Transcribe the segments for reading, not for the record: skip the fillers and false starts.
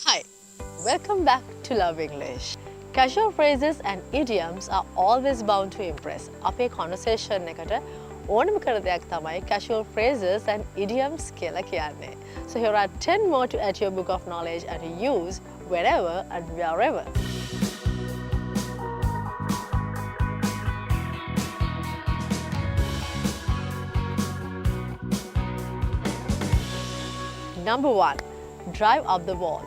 Hi, welcome back to Love English. Casual phrases and idioms are always bound to impress. අපේ conversation එකට ඕනම කරන දෙයක් තමයි casual phrases and idioms කියලා කියන්නේ. So here are 10 more to add to your book of knowledge and to use wherever and wherever. Number 1. Drive up the wall.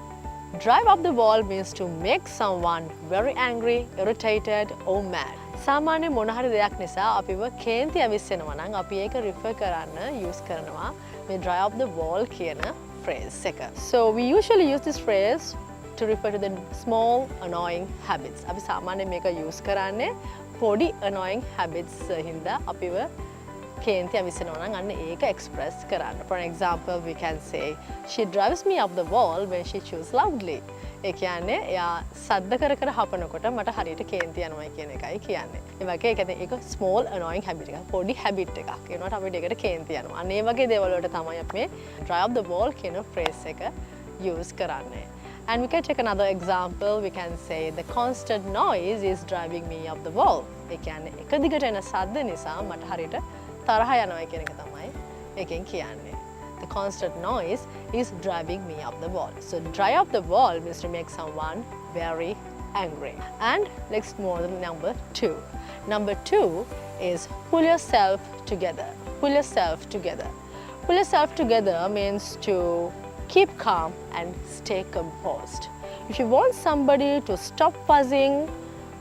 Drive up the wall means to make someone very angry, irritated or mad. සාමාන්‍ය මොන හරි දෙයක් නිසා අපිව කේන්ති ඇවිස්සෙනවා නම් අපි ඒක refer කරන්න use කරනවා මේ drive up the wall කියන phrase එක. So we usually use this phrase to refer to the small annoying habits. අපි සාමාන්‍යයෙන් මේක use කරන්නේ පොඩි annoying habits හින්දා අපිව කේන්ති ඇවිස්සෙනවා නම් අන්න ඒක express කරන්න. For example, we can say she drives me up the wall when she chews loudly. ඒ කියන්නේ එයා සද්ද කර කර හපනකොට මට හරියට කේන්ති යනවා කියන එකයි කියන්නේ. ඒ වගේ ඒක small annoying habit එකක්. පොඩි habit එකක්. ඒනොට අපිට ඒකට කේන්ති යනවා. අන්න ඒ වගේ දේවල් වලට තමයි අපි මේ drive up the wall කියන phrase එක use කරන්නේ. And we can take another example. We can say the constant noise is driving me up the wall. ඒ කියන්නේ එක දිගට එන සද්ද නිසා මට හරියට තරහ යනවා කියන එක තමයි එකෙන් කියන්නේ. The constant noise is driving me up the wall. So drive up the wall means to make someone very angry. And let's move on to number 2. Number 2 is pull yourself together. Pull yourself together. Pull yourself together means to keep calm and stay composed. If you want somebody to stop fussing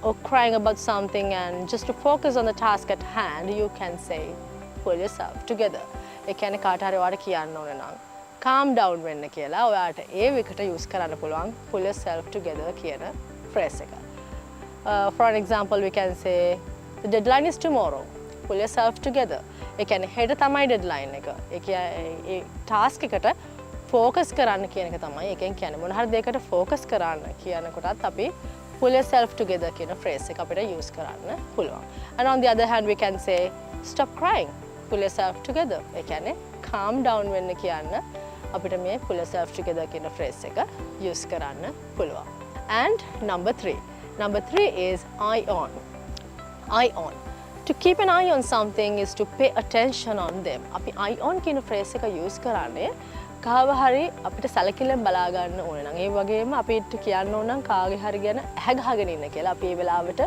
or crying about something and just to focus on the task at hand, you can say pull yourself together. ඒ කියන්නේ කාට හරි ඔයාලට කියන්න ඕන නම් calm down වෙන්න කියලා ඔයාලට ඒ විකට use කරන්න පුළුවන් pull yourself together කියන phrase එක. For an example, we can say the deadline is tomorrow. Pull yourself together. ඒ කියන්නේ හෙට තමයි deadline එක. ඒ කියන්නේ ඒ task එකට focus කරන්න කියන එක තමයි ඒකෙන් කියන්නේ. මොන හරි දෙයකට focus කරන්න කියනකොටත් අපි pull yourself together කියන phrase එක අපිට use කරන්න පුළුවන්. And on the other hand, we can say stop crying. Pull yourself together. ඒ කියන්නේ calm down වෙන්න කියන්න අපිට මේ pull yourself together කියන phrase එක use කරන්න පුළුවන්. And number 3. Number 3 is eye on. Eye on. To keep an eye on something is to pay attention on them. අපි eye on කියන phrase එක use කරන්නේ කාව හරි අපිට සැලකිල්ලෙන් බලා ගන්න ඕන නම් ඒ වගේම අපිට කියන්න ඕන නම් කාගේ හරි ගැන ඇහැ ගහගෙන ඉන්න කියලා අපි ඒ වෙලාවට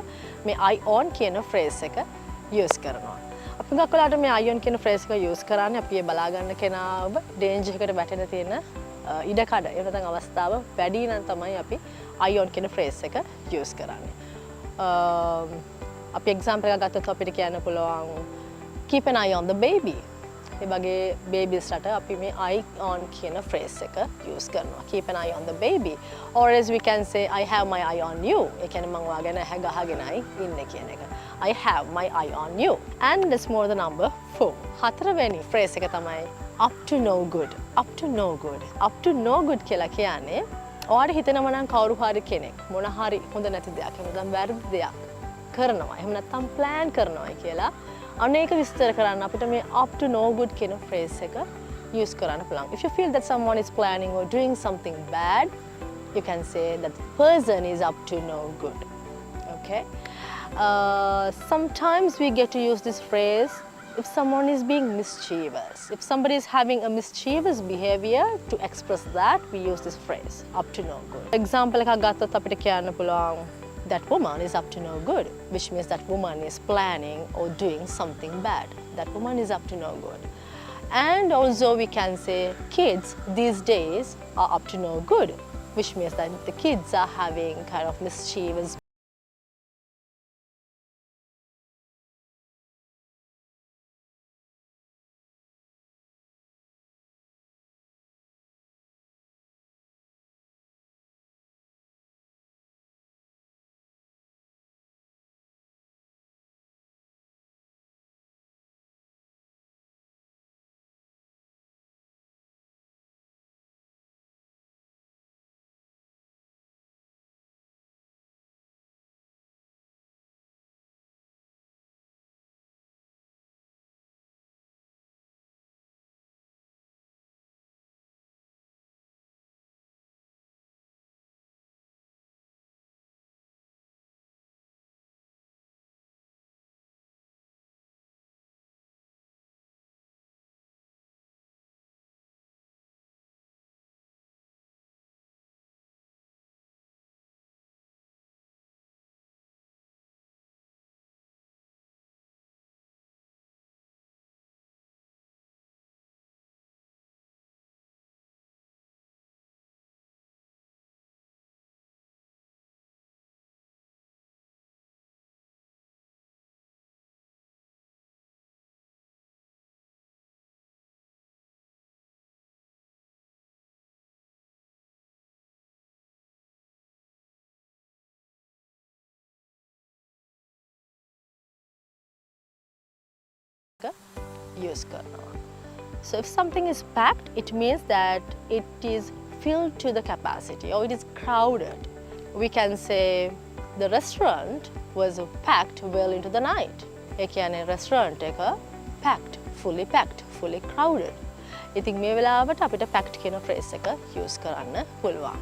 මේ eye on කියන phrase එක use කරනවා. අපි ගොඩක් වෙලාවට මේ eye on කියන phrase එක use කරන්නේ අපි ඒ බලා ගන්න කෙනාව danger එකකට වැටෙන්න තියෙන ඉඩකඩ එහෙම නැත්නම් අවස්ථාව වැඩි නම් තමයි අපි eye on කියන phrase එක use කරන්නේ. අපි example එකක් ගත්තොත් අපිට කියන්න පුළුවන් keep an eye on the baby. ඒ වගේ babiesලට අපි මේ eye on කියන phrase එක use කරනවා. Keep an eye on the baby. Or as we can say I have my eye on you. ඒ කියන්නේ මම ඔයා ගැන ඇහැ ගහගෙනයි ඉන්නේ කියන එක. I have my eye on you. And let's move to the number 4. හතරවෙනි phrase එක තමයි up to no good. Up to no good. Up to no good කියලා කියන්නේ ඔයාට හිතෙනවා නම් කවුරු හරි කෙනෙක් මොන හරි හොඳ නැති දෙයක් එහෙම නැත්නම් වැරදි දෙයක් කරනවා. එහෙම නැත්නම් plan කරනවායි කියලා අනේක විස්තර කරන්න අපිට මේ up to no good කියන phrase එක use කරන්න පුළුවන්. If you feel that someone is planning or doing something bad, you can say that the person is up to no good. Okay? Sometimes we get to use this phrase if someone is being mischievous. If somebody is having a mischievous behavior, to express that, we use this phrase, up to no good. Example එකක් ගත්තොත් අපිට කියන්න පුළුවන් that woman is up to no good, which means that woman is planning or doing something bad. That woman is up to no good. And also we can say kids these days are up to no good, which means that the kids are having kind of mischievous use කරනවා. So if something is packed, it means that it is filled to the capacity or it is crowded. We can say the restaurant was packed well into the night. ඒ කියන්නේ restaurant එක packed, fully crowded. ඉතින් මේ වෙලාවට අපිට packed කියන phrase එක use කරන්න පුළුවන්.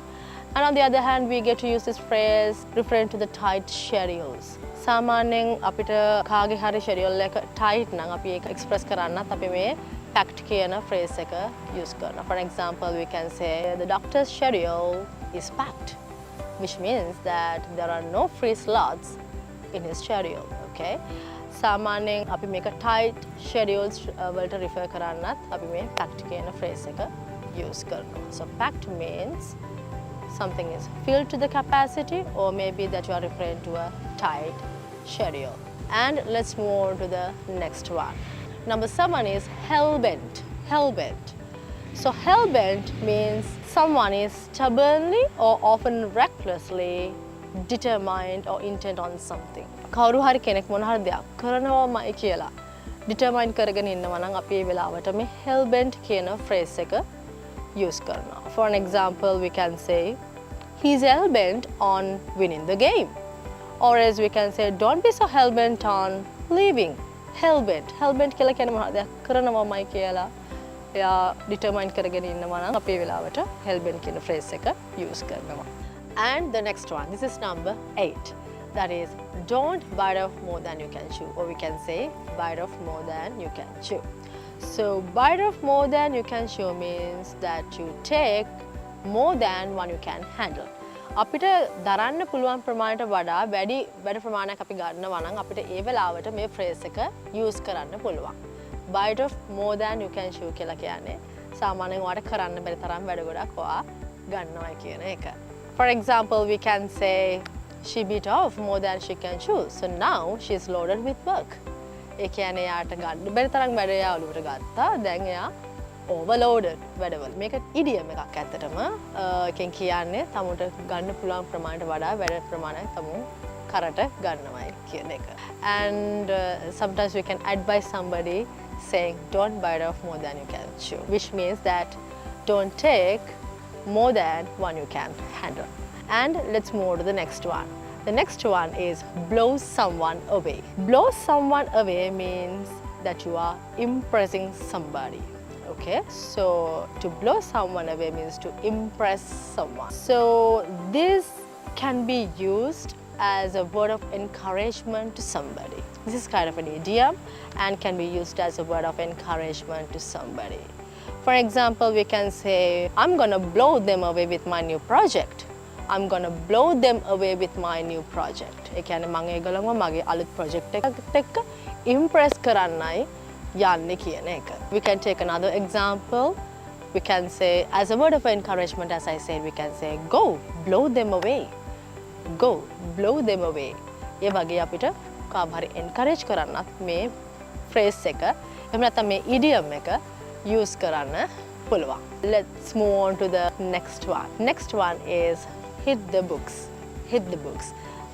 And on the other hand, we get to use this phrase referring to the tight schedules. සාමාන්‍යයෙන් අපිට කාගේ හරි schedule එක tight නම් අපි ඒක express කරන්නත් අපි මේ packed කියන phrase එක use කරනවා. For example, we can say the doctor's schedule is packed, which means that there are no free slots in his schedule. Okay? සාමාන්‍යයෙන් අපි මේක tight schedules වලට refer කරන්නත් අපි මේ packed කියන phrase එක use කරනවා. So packed means something is filled to the capacity, or maybe that you are referring to a tight schedule. And let's move on to the next one. Number 7 is hell-bent. Hell-bent. So hell-bent means someone is stubbornly or often recklessly determined or intent on something. කවුරු හරි කෙනෙක් මොන හරි දෙයක් කරනවාමයි කියලා determine කරගෙන ඉන්නවා නම් අපි මේ වෙලාවට මේ hell-bent කියන phrase එක use කරනවා. For an example, we can say he's hell-bent on winning the game. Or as we can say, don't be so hell-bent on leaving. Hell-bent. Hell-bent කියලා කියන්නේ මොනවද? දෙයක් කරනවාමයි කියලා එයා determine කරගෙන ඉන්නවා නම් අපි මේ වෙලාවට hell-bent කියන phrase එක use කරනවා. And the next one, this is number 8. That is, don't bite off more than you can chew. Or we can say, bite off more than you can chew. So, bite off more than you can chew means that you take more than what you can handle. අපිට දරන්න පුළුවන් ප්‍රමාණයට වඩා වැඩි ප්‍රමාණයක් අපි ගන්නවා නම් අපිට ඒ වෙලාවට මේ phrase එක use කරන්න පුළුවන්. Bite off more than you can chew කියලා කියන්නේ සාමාන්‍යයෙන් ඔයාලට කරන්න බැරි තරම් වැඩ ගොඩක් ඔයා ගන්නවා කියන එක. For example, we can say she bit off more than she can chew. So now she is loaded with work. ඒ කියන්නේ යාට ගන්න බැරි තරම් වැඩ එයා ඔලුවට ගත්තා. දැන් එයා overloaded වැඩවල. මේක idiom එකක් ඇත්තටම. එකෙන් කියන්නේ තමුන්ට ගන්න පුළුවන් ප්‍රමාණයට වඩා වැඩ ප්‍රමාණයක් තමුන් කරට ගන්නවයි කියන එක. And sometimes we can advise somebody saying don't bite off more than you can chew, which means that don't take more than what you can handle. And let's move to the next one. The next one is blow someone away. Blow someone away means that you are impressing somebody. Okay, so to blow someone away means to impress someone. So this can be used as a word of encouragement to somebody. This is kind of an idiom and can be used as a word of encouragement to somebody. For example, we can say, I'm gonna blow them away with my new project. I'm gonna blow them away with my new project. ඒ කියන්නේ මම ඒගොල්ලන්ව මගේ අලුත් project එකකට එක්ක impress කරන්නයි යන්නේ කියන එක. We can take another example. We can say, as a word of encouragement, as I said, we can say, go, blow them away. Go, blow them away. ඒ වගේ අපිට කාව හරි encourage කරන්නත් මේ phrase එක එහෙම නැත්නම් මේ idiom එක use කරන්න පුළුවන්. Let's move on to the next one. Next one is hit the books. Hit the books.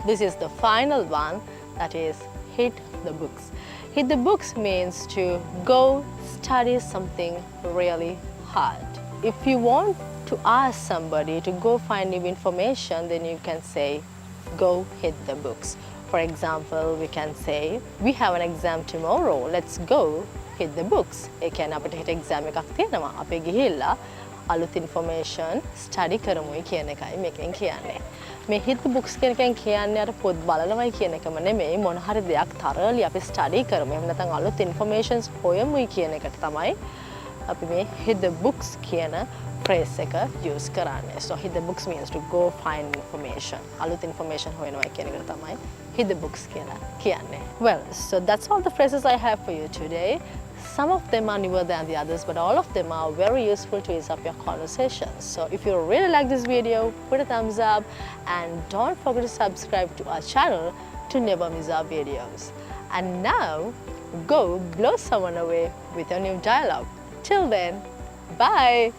This is the final one, that is hit the books. Hit the books means to go study something really hard. If you want to ask somebody to go find new information, then you can say go hit the books. For example, we can say we have an exam tomorrow, let's go hit the books. ඒ කියන්නේ අපිට හිට exam එකක් තියෙනවා. අපි ගිහිල්ලා අලුත් information study කරමුයි කියන එකයි මේකෙන් කියන්නේ. මේ hit the books කියන එකෙන් කියන්නේ අර පොත් බලනවයි කියන එකම නෙමෙයි, මොන හරි දෙයක් thoroughly අපි study කරමු. එහෙම නැත්නම් අලුත් informations හොයමුයි කියන එකට තමයි අපි මේ hit the books කියන phrase එක use කරන්නේ. So hit the books means to go find information. අලුත් information හොයනවා කියන එකට තමයි hit the books කියලා කියන්නේ. Well, so that's all the phrases I have for you today. Some of them are newer than the others, but all of them are very useful to ease up your conversations. So if you really like this video, put a thumbs up and don't forget to subscribe to our channel to never miss our videos. And now, go blow someone away with your new dialogue. Till then, bye!